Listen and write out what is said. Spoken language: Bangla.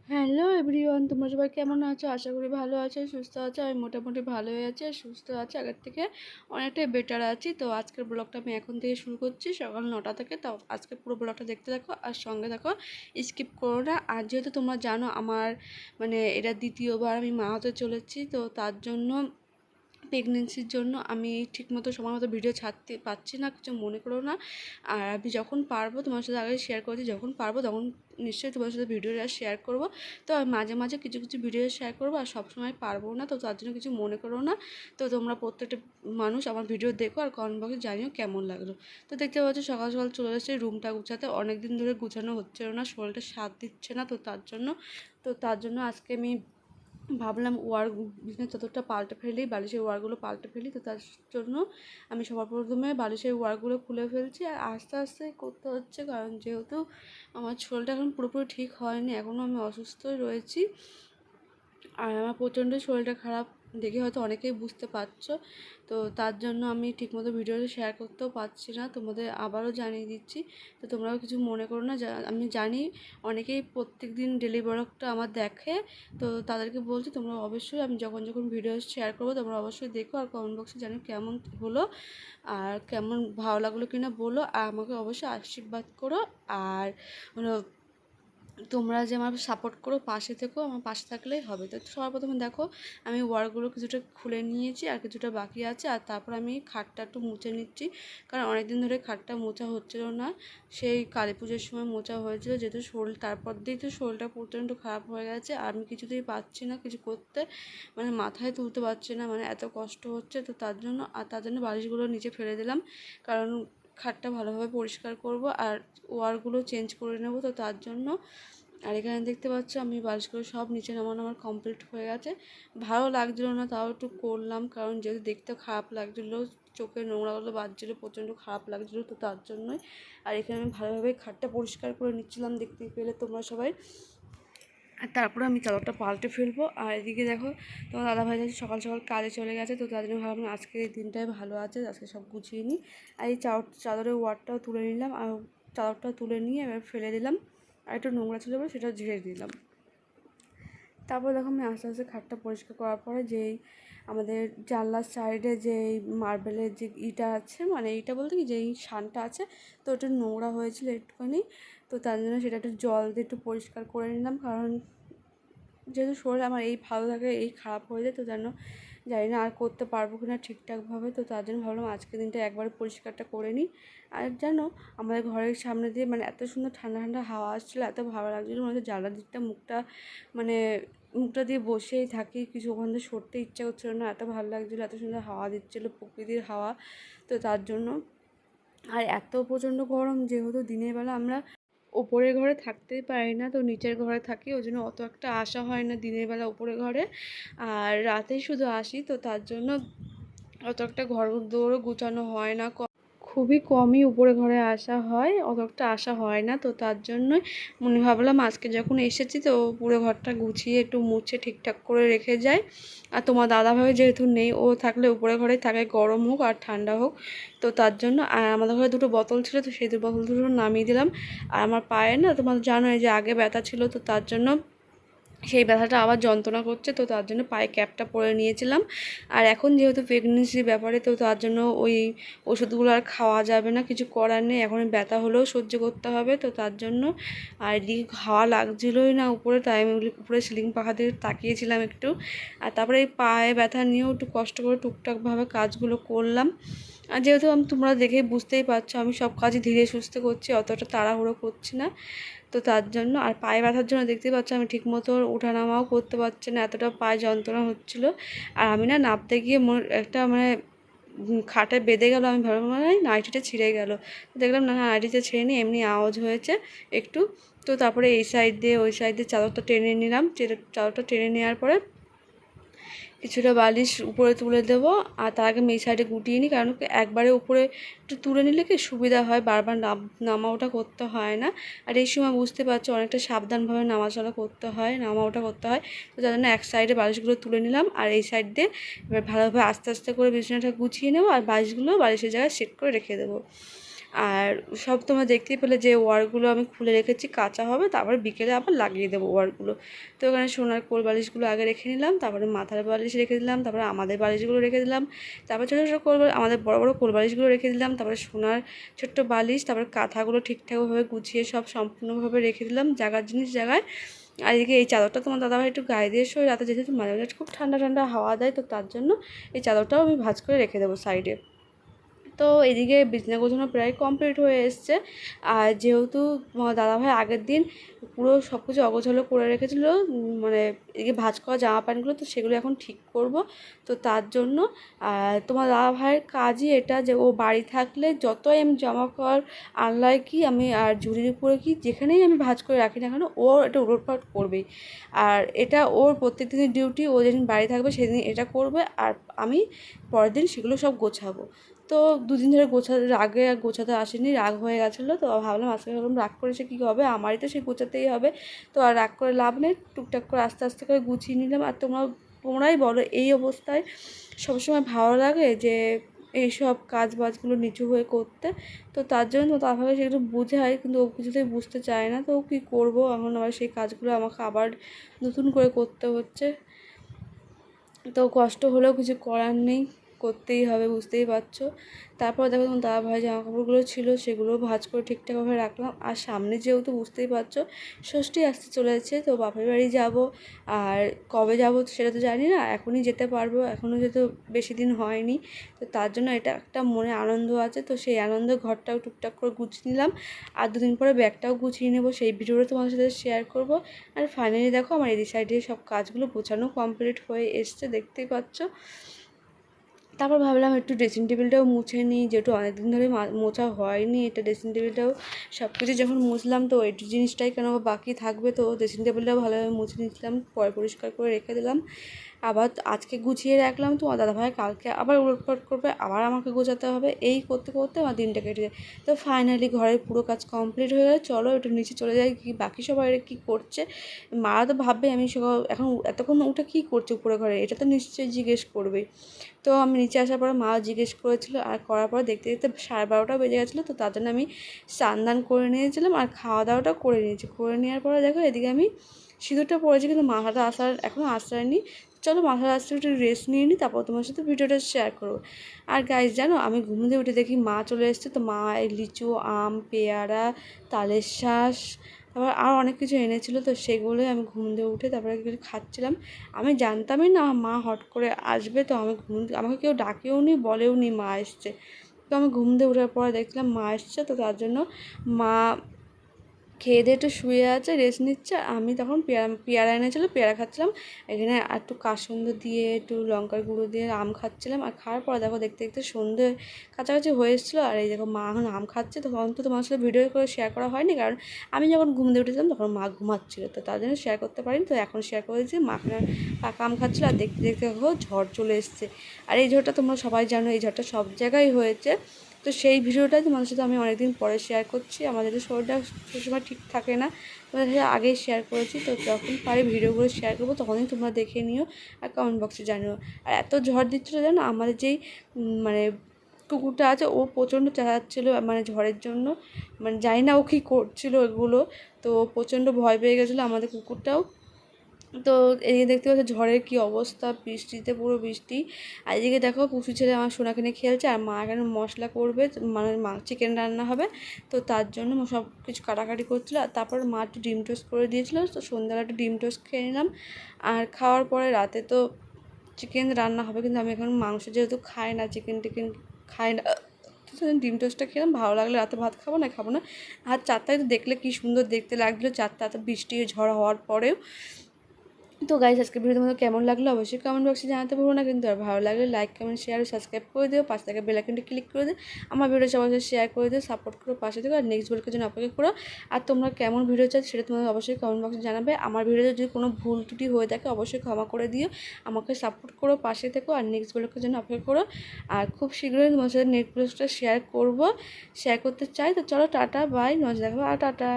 হ্যালো এভরিওয়ান, তোমরা সবাই কেমন আছো? আশা করি ভালো আছো, সুস্থ আছো। আমি মোটামুটি ভালোই আছি আর সুস্থ আছি, আগের থেকে অনেকটাই বেটার আছি। তো আজকের ব্লগটা আমি এখন থেকে শুরু করছি, সকাল 9টা থেকে। তো আজকে পুরো ব্লগটা দেখতে থাকো আর সঙ্গে থাকো, স্কিপ করো না। আর যেহেতু তোমরা জানো আমার এটা দ্বিতীয়বার আমি মা হতে চলেছি, তো তার জন্য প্রেগনেন্সির জন্য আমি ঠিকমতো সময় মতো ভিডিও ছাড়তে পারছি না, কিছু মনে করো না। আর আমি যখন পারবো তোমার সাথে আগে শেয়ার করেছি, যখন পারবো তখন নিশ্চয়ই তোমার সাথে ভিডিওটা শেয়ার করব। তো আমি মাঝে মাঝে কিছু কিছু ভিডিও শেয়ার করবো, আর সবসময় পারবো না, তো তার জন্য কিছু মনে করো না। তো তোমরা প্রত্যেকটা মানুষ আমার ভিডিও দেখো আর কমেন্ট বক্সে জানিও কেমন লাগলো। তো দেখতে পাচ্ছ সকাল সকাল চলে এসেছি রুমটা গুছাতে, অনেক দিন ধরে গুছানো হচ্ছিল না, শরীরটা সাথ দিচ্ছে না। তো তার জন্য আজকে আমি ভাবলাম বিছানার চাদরটা পাল্টে ফেলি, বালিশের ওয়ারগুলো পাল্টে ফেলি। তো তার জন্য আমি সবার প্রথমে বালিশের ওয়ারগুলো খুলে ফেলছি, আর আস্তে আস্তে করতে হচ্ছে, কারণ যেহেতু আমার শরীরটা এখন পুরোপুরি ঠিক হয়নি, এখনও আমি অসুস্থই রয়েছি। আর আমার প্রচণ্ড শরীরটা খারাপ, দেখে হয়তো অনেকেই বুঝতে পারছো। তো তার জন্য আমি ঠিকমতো ভিডিওটা শেয়ার করতেও পারছি না, তোমাদের আবারও জানিয়ে দিচ্ছি। তো তোমরাও কিছু মনে করো না, আমি জানি অনেকেই প্রত্যেক দিন ডেলি ব্লগটা আমার দেখে। তো তাদেরকে বলছি তোমরা অবশ্যই আমি যখন যখন ভিডিও শেয়ার করবো তোমরা অবশ্যই দেখো, আর কমেন্ট বক্সে জানি কেমন হলো আর কেমন ভালো লাগলো কিনা বলো, আর আমাকে অবশ্যই আশীর্বাদ করো। আর তোমরা যে আমার সাপোর্ট করো, পাশে থেকো, আমার পাশে থাকলেই হবে। তো সবার প্রথমে দেখো আমি ওয়ারগুলো কিছুটা খুলে নিয়েছি আর কিছুটা বাকি আছে, আর তারপর আমি খাটটা একটু মুছে নিচ্ছি, কারণ অনেক দিন ধরে খাটটা মোছা হচ্ছিল না। সেই কালী পুজোর সময় মোছা হয়েছিল, যেহেতু শরীর তারপর দিয়েই তো শরীরটা প্রচণ্ড খারাপ হয়ে গেছে, আর আমি কিছুতেই পারছি না কিছু করতে, মাথায় তুলতে পারছি না, এত কষ্ট হচ্ছে। তো তার জন্য বালিশগুলো নিচে ফেলে দিলাম, কারণ খাটটা ভালোভাবে পরিষ্কার করব আর ওয়ারগুলো চেঞ্জ করে নেব। তো তার জন্য আর এখানে দেখতে পাচ্ছ আমি বালিশগুলো সব নিচে নামানো আমার কমপ্লিট হয়ে গেছে। ভালো লাগছিলো না, তাও একটু করলাম, কারণ যেহেতু দেখতে খারাপ লাগছিলো, চোখে নোংরাগুলো বাজছিলো, প্রচণ্ড খারাপ লাগছিলো। তো তার জন্যই আর এখানে আমি ভালোভাবে খাটটা পরিষ্কার করে নিচ্ছিলাম, দেখতে পেলে তোমরা সবাই। আর তারপরে আমি চাদরটা পাল্টে ফেলবো। আর এদিকে দেখো তোমার দাদাভাই যাচ্ছে সকাল সকাল কাজে চলে গেছে, তো তার জন্য ভাবলাম আজকের এই দিনটাই ভালো আছে, আজকে সব গুছিয়ে নিই। আর এই চাদরের ওয়ারটাও তুলে নিলাম, আর চাদরটা তুলে নিয়ে এবার ফেলে দিলাম, আর একটু নোংরা ছিল বলে সেটা ঝেড়ে দিলাম। তারপর দেখো আমি আস্তে আস্তে খাটটা পরিষ্কার করার পরে যেই আমাদের জানলার সাইডে যেই মার্বেলের যে ইটা আছে, ইটা বলতে কি যেই শানটা আছে, তো ওটা নোংরা হয়েছিল একটুখানি। তো তার জন্য সেটা একটু জল দিয়ে একটু পরিষ্কার করে নিলাম, কারণ যেহেতু শরীর আমার এই ভালো থাকে এই খারাপ হয়ে যায়, তো জানি না আর করতে পারবো কিনা ঠিকঠাকভাবে। তো তার জন্য ভাবলাম আজকের দিনটা একবারে পরিষ্কারটা করে নিই। আর জানো আমাদের ঘরের সামনে দিয়ে এত সুন্দর ঠান্ডা ঠান্ডা হাওয়া আসছিলো, এত ভালো লাগছিলো, মনে হচ্ছে জানলার দিকটা মানে মুখটা দিয়ে বসেই থাকি, কিছু ওখান থেকে সরতে ইচ্ছা করছিলো না, এত ভালো লাগছিলো, এত সুন্দর হাওয়া দিচ্ছিলো, প্রকৃতির হাওয়া। তো তার জন্য আর এত প্রচণ্ড গরম, যেহেতু দিনের বেলা আমরা ওপরের ঘরে থাকতেই পারি না, তো নিচের ঘরে থাকি, ওই জন্য অত একটা আসা হয় না দিনের বেলা ওপরের ঘরে, আর রাতেই শুধু আসি। তো তার জন্য অত একটা ঘর দৌড়ও গুছানো হয় না, খুবই কমই উপরে ঘরে আসা হয়, অত একটা আসা হয় না। তো তার জন্যই ভাবলাম আজকে যখন এসেছি তো পুরো ঘরটা গুছিয়ে একটু মুছে ঠিকঠাক করে রেখে যায়। আর তোমার দাদাভাই যেহেতু নেই, ও থাকলে উপরে ঘরেই থাকে, গরম হোক আর ঠান্ডা হোক। তো তার জন্য আর আমাদের ঘরে দুটো বোতল ছিল, তো সেই বোতল দুটো নামিয়ে দিলাম। আর আমার পায়ে না তোমার জানো যে আগে ব্যথা ছিল, তো তার জন্য সেই ব্যথাটা আবার যন্ত্রণা করছে, তো তার জন্য পায়ে ক্যাপটা পরে নিয়েছিলাম। আর এখন যেহেতু প্রেগনেন্সির ব্যাপারে, তো তার জন্য ওই ওষুধগুলো আর খাওয়া যাবে না, কিছু করার নেই, এখন ব্যথা হলেও সহ্য করতে হবে। তো তার জন্য আর এদিকে হাওয়া লাগছিলোই না উপরে, তাই আমি উপরে সিলিং পাখা দিয়ে তাকিয়েছিলাম একটু। আর তারপরে এই পায়ে ব্যথা নিয়েও একটু কষ্ট করে টুকটাকভাবে কাজগুলো করলাম। আর যেহেতু তোমরা দেখেই বুঝতেই পারছো আমি সব কাজই ধীরে সুস্থে করছি, অতটা তাড়াহুড়ো করছি না। তো তার জন্য আর পায়ে ব্যথার জন্য দেখতেই পাচ্ছ আমি ঠিকমতো ওঠানামাও করতে পারছি না, এতটা পায়ে যন্ত্রণা হচ্ছিলো। আর আমি নামতে গিয়ে একটা খাটে বেঁধে গেল, আমি ভাবলাম নাইটিটা ছিঁড়ে গেল, দেখলাম না নাইটিটা ছিঁড়ে নি, এমনি আওয়াজ হয়েছে একটু। তো তারপরে এই সাইড দিয়ে ওই সাইড দিয়ে চাদরটা টেনে নিলাম, চাদরটা টেনে নেওয়ার পরে কিছুটা বালিশ উপরে তুলে দেবো। আর তার আগে আমি এই সাইডে গুটিয়ে নিই, কারণ একবারে উপরে একটু তুলে নিলে কি সুবিধা হয়, বারবার নামা ওঠা করতে হয় না। আর এই সময় বুঝতে পারছো অনেকটা সাবধানভাবে নামাচলা করতে হয়, নামা ওঠা করতে হয়। তো তার জন্য এক সাইডে বালিশগুলো তুলে নিলাম, আর এই সাইড দিয়ে এবার ভালোভাবে আস্তে আস্তে করে বিছানাটা গুছিয়ে নেবো, আর বালিশগুলো বালিশের জায়গায় সেট করে রেখে দেবো। আর সব তোমরা দেখতেই পেলে যে ওয়ারগুলো আমি খুলে রেখেছি, কাঁচা হবে, তারপরে বিকেলে আবার লাগিয়ে দেবো ওয়ারগুলো। তো এখানে সোনার কোল বালিশগুলো আগে রেখে নিলাম, তারপরে মাথার বালিশ রেখে দিলাম, তারপরে আমাদের বালিশগুলো রেখে দিলাম, তারপরে ছোটো ছোটো কোল আমাদের বড় বড় কোল বালিশগুলো রেখে দিলাম, তারপরে সোনার ছোট্ট বালিশ, তারপরে কাঁথাগুলো ঠিকঠাকভাবে গুছিয়ে সব সম্পূর্ণভাবে রেখে দিলাম জায়গার জিনিস জায়গায়। আর এদিকে এই চাদরটা তোমার দাদাভাই একটু গায়ে দিয়ে শোয় রাতে, যেহেতু মাঝে মাঝে খুব ঠান্ডা ঠান্ডা হাওয়া দেয়, তো তার জন্য এই চাদরটাও আমি ভাঁজ করে রেখে দেবো সাইডে। তো এদিকে বিছানা গোছানো প্রায় কমপ্লিট হয়ে এসছে। আর যেহেতু দাদাভাই আগের দিন পুরো সব কিছু অগোছালো করে রেখেছিলো, মানে এদিকে ভাঁজ করা জামা প্যান্টগুলো, তো সেগুলো এখন ঠিক করব। তো তার জন্য তোমার দাদাভাইয়ের কাজই এটা যে ও বাড়ি থাকলে যতই আমি জামা কাপড় আনলাই কি আমি আর ঝুড়ির উপরে কি যেখানেই আমি ভাঁজ করে রাখি না কেন, ও এটা উলটপালট করবেই। আর এটা ওর প্রত্যেক দিনের ডিউটি, ও যেদিন বাড়ি থাকবে সেদিন এটা করবে, আর আমি পরের দিন সেগুলো সব গোছাবো। তো দুদিন ধরে রাগে আর গোছাতে আসেনি, রাগ হয়ে গেছিলো। তো ভাবলাম আজকে ভাবলাম রাগ করেছে কী হবে, আমারই তো সে গোছাতেই হবে। তো আর রাগ করে লাভ নেই, টুকটাক করে আস্তে আস্তে করে গুছিয়ে নিলাম। আর তোমরাই বলো এই অবস্থায় সবসময় ভালো লাগে যে এইসব কাজ বাজগুলো নিচু হয়ে করতে? তো তার জন্য তো তারপরে সেগুলো বোঝাই, কিন্তু ও কিছুতেই বুঝতে চায় না। তো কী করবো, এখন আবার সেই কাজগুলো আমাকে আবার নতুন করে করতে হচ্ছে। তো কষ্ট হলেও কিছু করার নেই, করতেই হবে, বুঝতেই পারছো। তারপর দেখো তখন দাদাভাই জামা কাপড়গুলো ছিল সেগুলো ভাঁজ করে ঠিকঠাকভাবে রাখলাম। আর সামনে যেহেতু বুঝতেই পারছো ষষ্ঠী আসতে চলেছে, তো বাপের বাড়ি যাব। আর কবে যাব সেটা তো জানি না, এখনই যেতে পারবো, এখনও যেহেতু বেশি দিন হয়নি। তো তার জন্য এটা একটা মনে আনন্দ আছে, তো সেই আনন্দ ঘরটাও টুকটাক করে গুছিয়ে নিলাম। আর দুদিন পরে ব্যাগটাও গুছিয়ে নেবো, সেই ভিডিওটা তোমাদের সাথে শেয়ার করব। আর ফাইনালি দেখো আমার এই সাইডে সব কাজগুলো গোছানো কমপ্লিট হয়ে এসছে, দেখতেই পাচ্ছ। তারপর ভাবলাম একটু ড্রেসিং টেবিলটাও মুছে নিই, যেহেতু অনেকদিন ধরে মোছা হয়নি। এটা ড্রেসিং টেবিলটাও সব কিছু যখন মুছলাম, তো এই জিনিসটাই কেন বাকি থাকবে, তো ড্রেসিং টেবিলটাও ভালোভাবে মুছে নিচ্ছিলাম, পরে পরিষ্কার করে রেখে দিলাম। আবার আজকে গুছিয়ে রাখলাম, তো দাদাভাই কালকে আবার উলটপালট করবে, আবার আমাকে গোছাতে হবে, এই করতে করতে আমার দিনটা কেটে যায়। তো ফাইনালি ঘরের পুরো কাজ কমপ্লিট হয়ে গেলে চলো একটু নিচে চলে যাই, কি বাকি সবাই কী করছে। মা তো ভাববে আমি এখন এতক্ষণ উঠে কী করছে উপরে ঘরে, এটা তো নিশ্চয়ই জিজ্ঞেস করবে। তো আমি নিচে আসার পরে মাও জিজ্ঞেস করেছিলো, আর করার পর দেখতে দেখতে 12:30 বেজে গেছিলো। তো তার জন্য আমি স্নান দান করে নিয়েছিলাম আর খাওয়া দাওয়াটাও করে নিয়েছি। করে নেওয়ার পরে দেখো এদিকে আমি সিঁদুরটা পড়েছি, কিন্তু মাথাটা এখনও আসায়নি। চলো মাথাটা আসতে একটু রেস্ট নিয়ে নিই, তারপর তোমার সাথে ভিডিওটা শেয়ার করবো। আর গাইস জানো, আমি ঘুম থেকে উঠে দেখি মা চলে এসছে। তো মা এই লিচু, আম, পেয়ারা, তালের শাঁস, তারপর আরও অনেক কিছু এনেছিলো, তো সেগুলোই আমি ঘুম দিয়ে উঠে তারপরে কিছু খাচ্ছিলাম। আমি জানতামই না মা হট করে আসবে, তো আমাকে কেউ ডাকেও নি, বলেও নি মা এসছে। তো আমি ঘুম দিয়ে ওঠার পরে দেখলাম মা এসছে, তো তার জন্য মা খেয়ে দিয়ে একটু শুয়ে আছে, রেস্ট নিচ্ছে। আমি তখন পেয়ারা এনেছিলো, পেয়ারা খাচ্ছিলাম। এখানে একটু কাসন্দ দিয়ে একটু লঙ্কার গুঁড়ো দিয়ে আম খাচ্ছিলাম। আর খাওয়ার পর দেখো দেখতে দেখতে সন্ধ্যে কাছাকাছি হয়ে এসেছিলো। আর এই দেখো মা এখন আম খাচ্ছে। তখন তো তোমার সাথে ভিডিও করে শেয়ার করা হয়নি, কারণ আমি যখন ঘুম দিয়ে উঠেছিলাম তখন মা ঘুমাচ্ছিলো, তো তার জন্য শেয়ার করতে পারিনি। তো এখন শেয়ার করেছি, মা পাকা আম খাচ্ছিলো। আর দেখতে দেখতে দেখো ঝড় চলে এসছে। আর এই ঝড়টা তোমরা সবাই জানো, এই ঝড়টা সব জায়গায় হয়েছে। তো সেই ভিডিওটাই তোমাদের সাথে আমি অনেকদিন পরে শেয়ার করছি। আমাদের শরীরটা সবসময় ঠিক থাকে না, তোমাদের সাথে আগেই শেয়ার করেছি। তো যখন পারি ভিডিওগুলো শেয়ার করবো, তখনই তোমরা দেখে নিও আর কমেন্ট বক্সে জানিও। আর এত ঝড় দিচ্ছিলো জানো, আমাদের যেই মানে কুকুরটা আছে ও প্রচণ্ড চেঁচাচ্ছিলো, মানে ঝড়ের জন্য, মানে জানি না ও কী করছিলো এগুলো। তো প্রচণ্ড ভয় পেয়ে গেছিলো আমাদের কুকুরটাও। তো এদিকে দেখতে পাচ্ছি ঝড়ের কী অবস্থা, বৃষ্টিতে পুরো বৃষ্টি। আর এদিকে দেখো পুষু ছেলে আমার সোনাকে নিয়ে খেলছে, আর মা এখানে মশলা করবে, মানে চিকেন রান্না হবে। তো তার জন্য সব কিছু কাটাকাটি করছিলো। আর তারপর মা একটু ডিম টোস্ট করে দিয়েছিলো, তো সন্ধ্যাবেলা একটু ডিম টোস্ট খেয়ে নিলাম। আর খাওয়ার পরে রাতে তো চিকেন রান্না হবে, কিন্তু আমি এখন মাংস যেহেতু খাই না, চিকেন টিকেন খাই না, ডিম টোস্টটা খেলাম। ভালো লাগলে রাতে ভাত খাবো না খাবো না। আর চারটায় তো দেখলে কি সুন্দর দেখতে লাগছিলো, চারটা এত বৃষ্টি ঝড় হওয়ার পরেও। তো গাইজ আজকে ভিডিও তোমাদের কেমন লাগলো অবশ্যই কমেন্ট বক্সে জানাতে পারবো না, কিন্তু আর ভালো লাগলে লাইক কমেন্ট শেয়ার ও সাবস্ক্রাইব করে দিও, পাশে থেকে বেল আইকনটি ক্লিক করে দিও, আমার ভিডিও সবার সাথে শেয়ার করে দিও, সাপোর্ট করো, পাশে থেকে। আর নেক্সট ভিডিওর জন্য অপেক্ষা করো। আর তোমরা কেমন ভিডিও চাই সেটা তোমাদের অবশ্যই কমেন্ট বক্সে জানাবে। আমার ভিডিওতে যদি কোনো ভুল ত্রুটি হয়ে থাকে অবশ্যই ক্ষমা করে দিও, আমাকে সাপোর্ট করো, পাশে থেকো। আর নেক্সট ভিডিওর জন্য অপেক্ষা করো। আর খুব শীঘ্রই তোমার সাথে নেক্সট ভিডিওটা শেয়ার করবো, শেয়ার করতে চাই। তো চলো টাটা বাই, নজর রাখবো আর টাটা।